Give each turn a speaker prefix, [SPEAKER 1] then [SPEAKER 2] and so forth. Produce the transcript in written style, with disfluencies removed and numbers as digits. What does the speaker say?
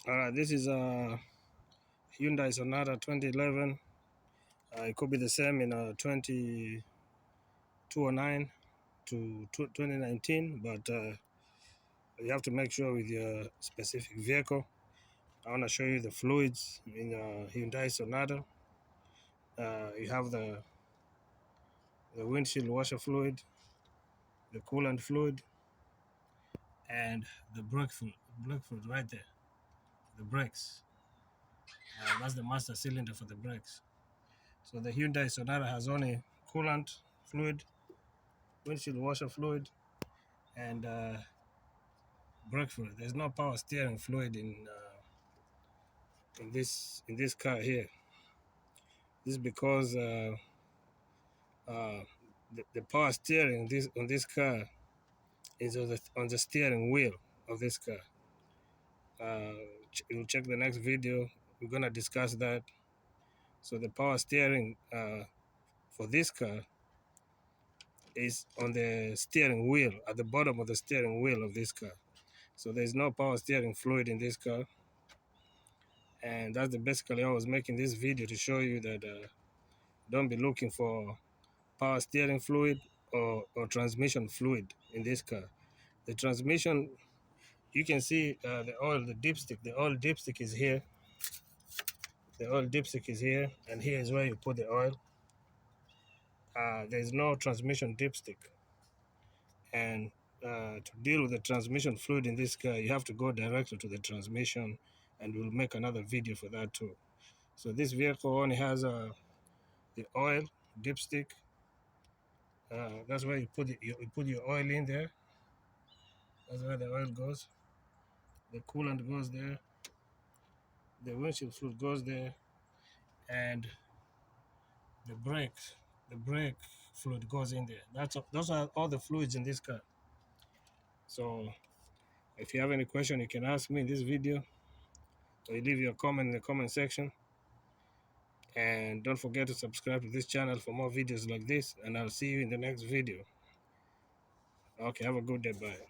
[SPEAKER 1] Alright, this is a Hyundai Sonata 2011. It could be the same in 2009 to 2019, but you have to make sure with your specific vehicle. I want to show you the fluids in Hyundai Sonata. You have the windshield washer fluid, the coolant fluid, and the brake fluid right there, the brakes. That's the master cylinder for the brakes. So the Hyundai Sonata has only coolant fluid, windshield washer fluid, and brake fluid. There's no power steering fluid in this car here. This is because the power steering on this car is on the steering wheel of this car. You'll check the next video. We're gonna discuss that. So the power steering for this car is on the steering wheel, at the bottom of the steering wheel of this car. So there's no power steering fluid in this car. And that's basically I was making this video to show you that don't be looking for power steering fluid or transmission fluid in this car. The transmission, you can see the oil dipstick is here. The oil dipstick is here, and here is where you put the oil. There's no transmission dipstick. And to deal with the transmission fluid in this car, you have to go directly to the transmission, and we'll make another video for that too. So this vehicle only has the oil dipstick. That's where you put your oil in there. That's where the oil goes. The coolant goes there. The windshield fluid goes there, and the brake fluid goes in there. Those are all the fluids in this car. So if you have any question, you can ask me in this video, or you leave your comment in the comment section. And don't forget to subscribe to this channel for more videos like this, and I'll see you in the next video. Okay, have a good day. Bye.